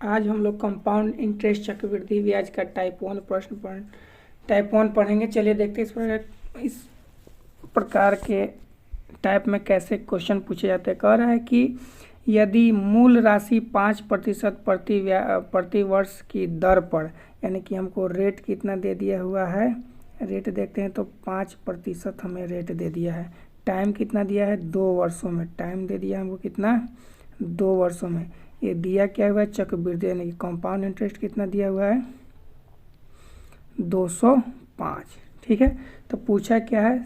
आज हम लोग कंपाउंड इंटरेस्ट चक्रवृद्धि ब्याज का टाइप 1 पढ़ेंगे। चलिए देखते हैं इस प्रकार के टाइप में कैसे क्वेश्चन पूछे जाते हैं। कह रहा है कि यदि मूल राशि 5% प्रति वर्ष की दर पर, यानी कि हमको रेट कितना दे दिया हुआ है, रेट देखते हैं तो 5% हमें रेट दे दिया है। टाइम कितना दिया है, 2 वर्षों में। टाइम दे दिया हमको कितना, 2 वर्षों में। ये दिया क्या हुआ है, चक्रवृद्धि यानी कि कंपाउंड इंटरेस्ट कितना दिया हुआ है, 205। ठीक है, तो पूछा क्या है,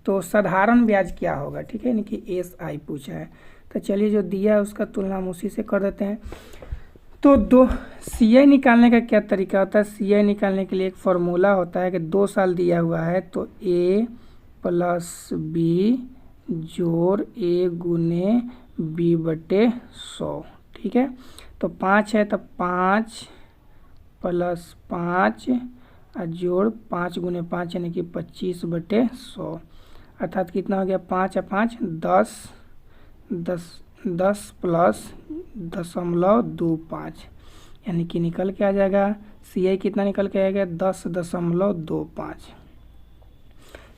तो साधारण ब्याज क्या होगा। ठीक है, यानी कि SI पूछा है। तो चलिए जो दिया है उसका तुलना हम उसी से कर देते हैं। तो CI निकालने का क्या तरीका होता है। CI निकालने के लिए एक फॉर्मूला होता है कि 2 साल दिया हुआ है तो A + B जोड़ A गुने B/100। ठीक है, तो 5 है तो 5 + 5 जोड़ 5 गुने 5 यानी कि 25/100, अर्थात कितना हो गया, 5 और 5 10 + 0.25, यानी कि निकल के आ जाएगा CI कितना निकल के आएगा, 10.25।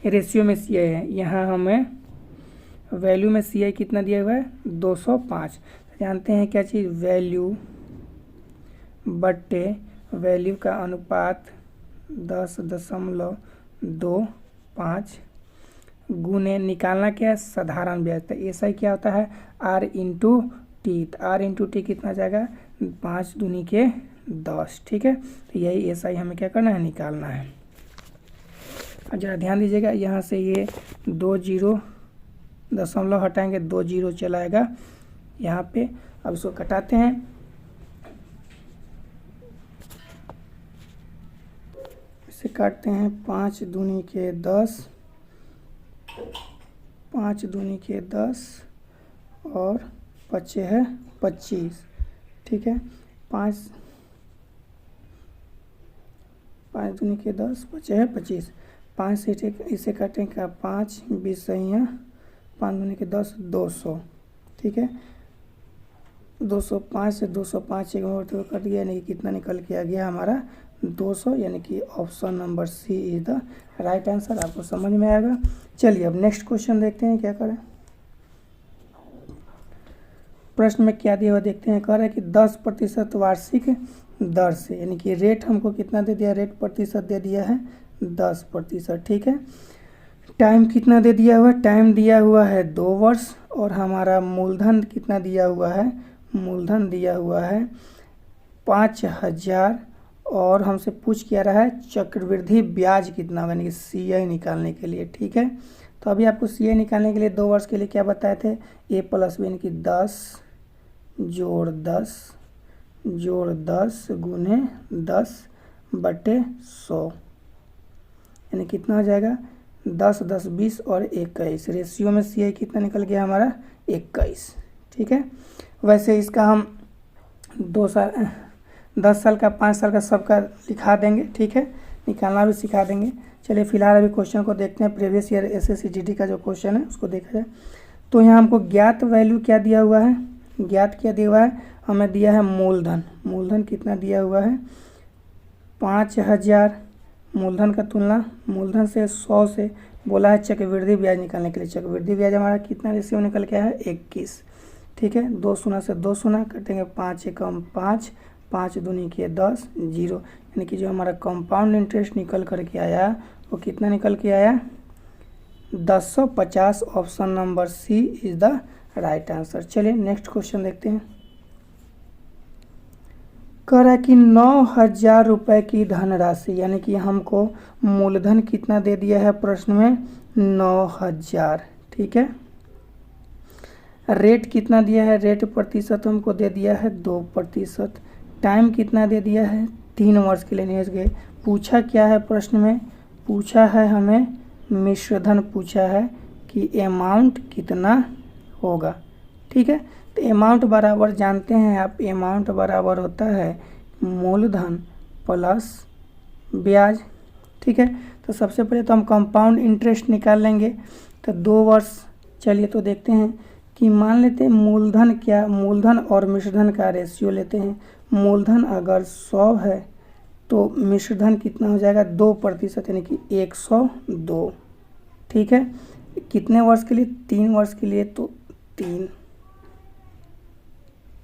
रेशियो में CI है, यहाँ हमें वैल्यू में CI कितना दिया हुआ है, 205। जानते हैं क्या चीज़, वैल्यू बट्टे वैल्यू का अनुपात 10.25 गुने निकालना क्या है, साधारण ब्याज। तो ऐसा ही क्या होता है, R × T। तो R × T कितना जाएगा, 5 दूनी के 10। ठीक है, तो यही SI हमें क्या करना है, निकालना है। और जरा ध्यान दीजिएगा, यहाँ से ये 2 0 दशमलव हटाएंगे, 2 0 चलाएगा यहाँ पे। अब इसको कटाते हैं, इसे काटते हैं, 5 दूनी के 10, 5 दूनी के 10 और 5 है 25। ठीक है, 5 दूनी के 10, 5 है 25। 5 से इसे काटेंगे क्या, 5 20 सही है, 5 दूनी के 10 200। ठीक है, 205 से 205 एक और तो कट गया, यानी कि कितना निकल के आ गया हमारा, 200, यानी कि option number C is the right answer. आपको समझ में आएगा। चलिए अब नेक्स्ट क्वेश्चन देखते हैं क्या करें। प्रश्न में क्या दिया हुआ देखते हैं। कह रहा है कि 10% वार्षिक दर से, यानी कि रेट हमको कितना दे दिया, रेट प्रतिशत दे दिया है 10%। ठीक है, टाइम कितना दे दिया हुआ है, टाइम दिया हुआ है 2 वर्ष, और हमारा मूलधन कितना दिया हुआ है, मूलधन दिया हुआ है 5000, और हमसे पूछ क्या रहा है, चक्रवृद्धि ब्याज कितना होगा, यानी कि CI निकालने के लिए। ठीक है, तो अभी आपको CI निकालने के लिए 2 वर्ष के लिए क्या बताए थे, A + B यानी कि 10 जोड़ 10 जोड़ 10 गुने 10/100, यानी कितना हो जाएगा, 10 10 20 और 21। रेशियो में CI कितना निकल गया हमारा, 21। ठीक है, वैसे इसका हम 2 साल 10 साल का 5 साल का सबका लिखा देंगे। ठीक है, निकालना भी सिखा देंगे। चलिए फिलहाल अभी क्वेश्चन को देखते हैं। प्रीवियस ईयर SSC GD का जो क्वेश्चन है उसको देखा जाए। तो यहाँ हमको ज्ञात वैल्यू क्या दिया हुआ है, ज्ञात क्या दिया हुआ है, हमें दिया है मूलधन। मूलधन कितना दिया हुआ है, 5000। मूलधन का तुलना, मूलधन से 100 से बोला है चक्रवृद्धि ब्याज निकालने के लिए। चक्रवृद्धि ब्याज हमारा कितना रेशियो निकल के आया है, 21। ठीक है, 2 शून्य से 2 शून्य कटेंगे, 5 एकम 5, 5 दूनी के 10 0, यानी कि जो हमारा कंपाउंड इंटरेस्ट निकल करके आया वो कितना निकल के आया, 1050। Option number C is the right answer. चलिए नेक्स्ट क्वेश्चन देखते हैं। कह रहा है कि 9000 रुपये की धनराशि, यानी कि हमको मूलधन कितना दे दिया है प्रश्न में, 9000। ठीक है, रेट कितना दिया है, रेट प्रतिशत हमको दे दिया है 2%। टाइम कितना दे दिया है, 3 वर्ष के लिए नहीं गए। पूछा क्या है प्रश्न में, पूछा है हमें मिश्रधन, पूछा है कि अमाउंट कितना होगा। ठीक है, तो अमाउंट बराबर जानते हैं आप, अमाउंट बराबर होता है मूलधन प्लस ब्याज। ठीक है, तो सबसे पहले तो हम कंपाउंड इंटरेस्ट निकाल लेंगे। तो 2 वर्ष, चलिए तो देखते हैं कि मान लेते हैं मूलधन क्या, मूलधन और मिश्रधन का रेशियो लेते हैं। मूलधन अगर 100 है तो मिश्र धन कितना हो जाएगा 2%, यानी कि 102। ठीक है, कितने वर्ष के लिए? 3 वर्ष के लिए, तो 3।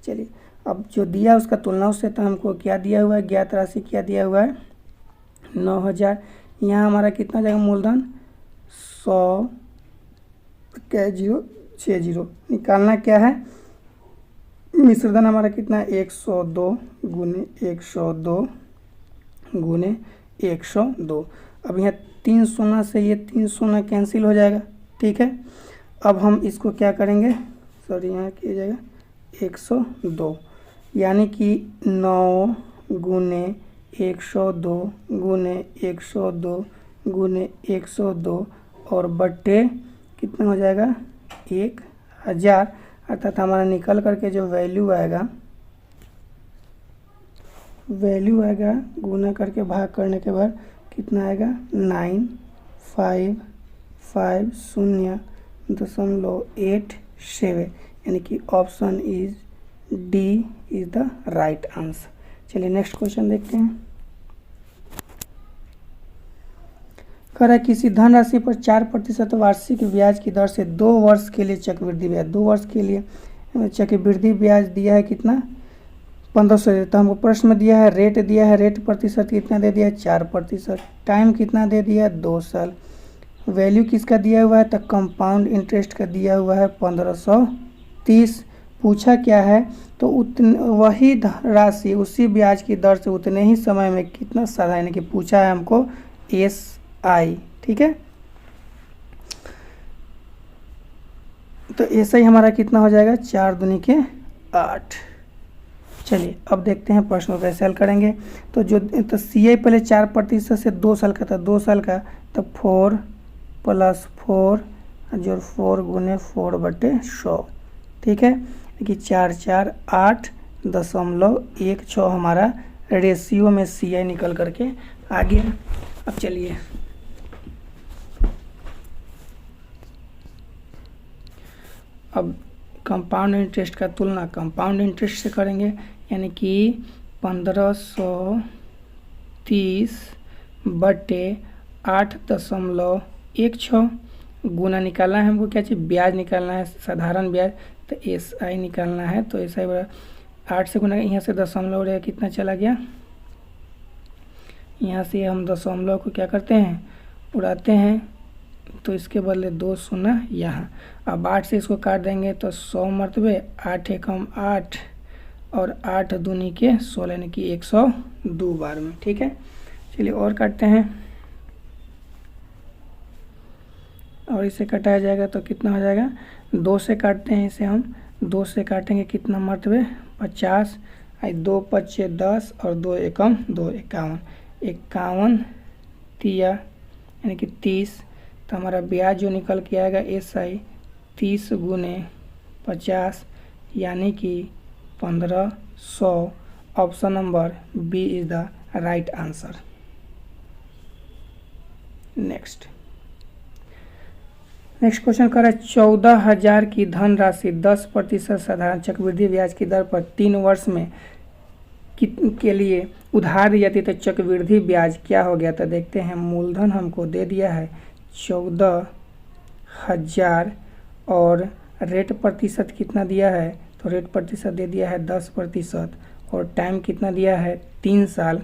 चलिए अब जो दिया उसका तुलना उससे, तो हमको क्या दिया हुआ है, ज्ञात राशि क्या दिया हुआ है 9000। यहाँ हमारा कितना जाएगा मूलधन 100 क्या 060, निकालना क्या है मिश्रधन हमारा कितना है 102 गुने 102 गुने 102। अब यहाँ 3 शून्य से ये 3 शून्य कैंसिल हो जाएगा। ठीक है, अब हम इसको क्या करेंगे, सॉरी यहाँ किया जाएगा 102, यानी कि 9 गुने 102 गुने 102 गुने 102 और बट्टे कितना हो जाएगा 1000, अर्थात हमारा निकल करके जो वैल्यू आएगा गुना करके भाग करने के बाद कितना आएगा 9550.87, यानी कि option is D is the right answer. चलिए नेक्स्ट क्वेश्चन देखते हैं। कह रहा है किसी धनराशि पर 4% वार्षिक ब्याज की दर से 2 वर्ष के लिए चक्रवृद्धि ब्याज, 2 वर्ष के लिए चक्रवृद्धि ब्याज दिया है कितना 1500। तो हमको प्रश्न में दिया है रेट दिया है, रेट प्रतिशत कितना दे दिया है 4%, टाइम कितना दे दिया है 2 साल, वैल्यू किसका दिया हुआ है तो कंपाउंड इंटरेस्ट का दिया हुआ है 1530। पूछा क्या है तो वही राशि उसी ब्याज की दर से उतने ही समय में कितना साल, यानी कि पूछा है हमको SI। ठीक है, तो ऐसा ही हमारा कितना हो जाएगा 4 दूनी के 8। चलिए अब देखते हैं प्रश्न कैसे हल करेंगे। तो जो तो CI पहले 4% से 2 साल का था, 2 साल का, तो 4 + 4 जोड़ 4 गुने 4/100। ठीक है, देखिए 44,8.16 हमारा रेशियो में CI निकल करके आ गया। अब चलिए अब कंपाउंड इंटरेस्ट का तुलना कंपाउंड इंटरेस्ट से करेंगे, यानी कि 1530/8.16 गुना निकालना है हमको, क्या चाहिए ब्याज निकालना है, साधारण ब्याज, तो SI निकालना है। तो SI बड़ा 8 से गुना, यहाँ से दशमलव रहेगा कितना चला गया, यहाँ से हम दशमलव को क्या करते हैं उड़ाते हैं, तो इसके बदले 2 शून्य यहाँ। अब 8 से इसको काट देंगे तो 100 मरतबे 8 एकम 8 और 8 दूनी के 16, यानी कि 102 बार में। ठीक है, चलिए और काटते हैं, और इसे कटाया जाएगा तो कितना हो जाएगा 2 से काटते हैं इसे, हम 2 से काटेंगे कितना मरतबे 50, 2 × 5 = 10 और 2 एकम 2 51, 51 तिया यानी कि 30। तो हमारा ब्याज जो निकल के आएगा SI 30 गुने 50 यानी कि 1500। Option number B is the right answer. Next question कर रहा है 14,000 की धनराशि 10% साधारण चक्रवृद्धि ब्याज की दर पर 3 वर्ष में के लिए उधार दी जाती है, तो चक्रवृद्धि ब्याज क्या हो गया। तो देखते हैं, मूलधन हमको दे दिया है 14,000 और रेट प्रतिशत कितना दिया है, तो रेट प्रतिशत दे दिया है 10% और टाइम कितना दिया है 3 साल।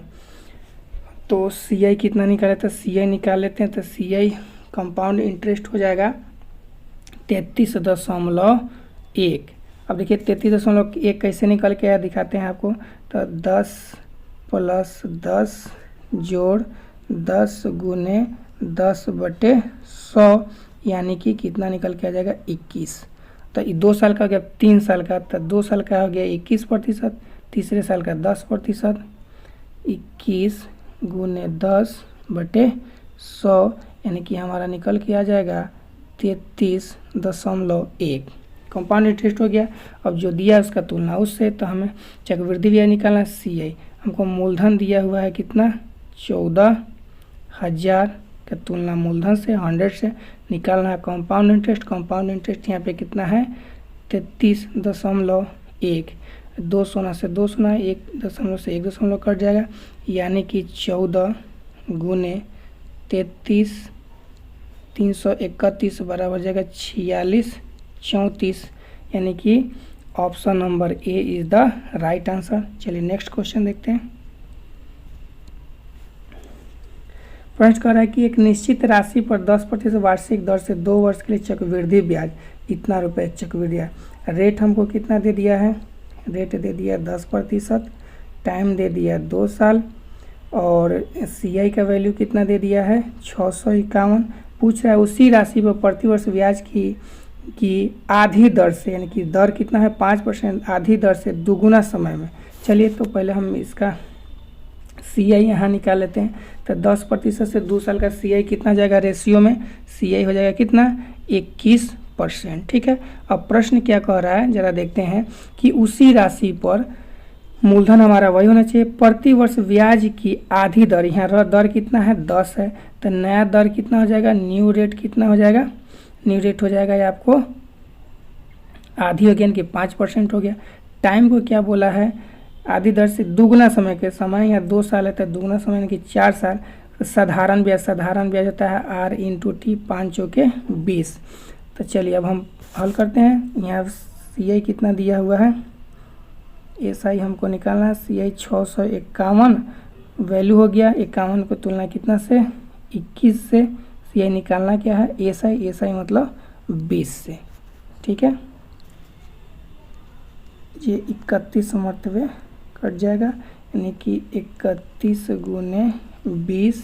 तो CI कितना निकाले, तो CI निकाल लेते हैं। तो CI कंपाउंड इंटरेस्ट हो जाएगा 33.1। अब देखिए 33.1 कैसे निकल के आया दिखाते हैं आपको। तो 10 + 10 जोड़ 10 गुने 10/100 यानी कि कितना निकल के आ जाएगा 21। तो ये 2 साल का हो गया, 3 साल का, तो 2 साल का हो गया 21%, तीसरे साल का 10%, 21 गुने 10/100 यानी कि हमारा निकल के आ जाएगा 33.1 कंपाउंड इंटरेस्ट हो गया। अब जो दिया उसका तुलना उससे, तो हमें चक्रवृद्धि ब्याज निकालना CI। हमको मूलधन दिया हुआ है कितना 14,000 का तुलना मूलधन से 100 से निकालना है कंपाउंड इंटरेस्ट। कंपाउंड इंटरेस्ट यहाँ पे कितना है 33.1। 2 शून्य से 2 शून्य, 1 दशमलव से 1 दशमलव कट जाएगा, यानी कि 14 गुने 33 331 बराबर हो जाएगा 46 34, यानी कि option number A is the right answer. चलिए नेक्स्ट क्वेश्चन देखते हैं। प्रश्न कह रहा है कि एक निश्चित राशि पर 10% वार्षिक दर से 2 वर्ष के लिए चक्रवृद्धि ब्याज इतना रुपये चक्रवृद्धि रेट हमको कितना दे दिया है, रेट दे दिया 10%, टाइम दे दिया 2 साल, और CI का वैल्यू कितना दे दिया है 651। पूछ रहा है उसी राशि पर प्रतिवर्ष ब्याज की आधी दर से, यानी कि दर कितना है 5%, आधी दर से दुगुना समय में। चलिए तो पहले हम इसका CI यहाँ निकाल लेते हैं। तो 10% से 2 साल का CI कितना जाएगा रेशियो में, CI हो जाएगा कितना 21%। ठीक है, अब प्रश्न क्या कह रहा है जरा देखते हैं कि उसी राशि पर मूलधन हमारा वही होना चाहिए, प्रतिवर्ष ब्याज की आधी दर, यहाँ दर कितना है 10 है, तो नया दर कितना हो जाएगा, न्यू रेट कितना हो जाएगा, न्यू रेट हो जाएगा ये आपको आधी हो गया, यानी कि 5% हो गया। टाइम को क्या बोला है, आधी दर से दुगुना समय के समय, या 2 साल है तो दुगुना समय यानी कि 4 साल। साधारण ब्याज होता है R × T, 5 चौके 20। तो चलिए अब हम हल करते हैं। यहाँ CI कितना दिया हुआ है, SI हमको निकालना है, CI 651 वैल्यू हो गया, 51 को तुलना कितना से 21 से, CI निकालना क्या है SI मतलब 20 से। ठीक है, ये 31 मरतबे कट जाएगा, यानी कि 31 गुने 20,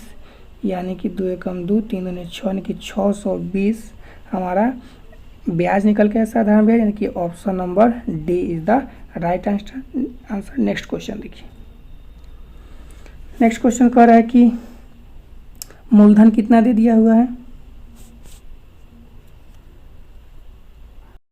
यानी कि 2 एकम 2, 3 दूने 6, यानी कि 620 हमारा ब्याज निकल के साधारण ब्याज, यानी कि option number D is the right answer. Next question देखिए। नेक्स्ट क्वेश्चन कह रहा है कि मूलधन कितना दे दिया हुआ है,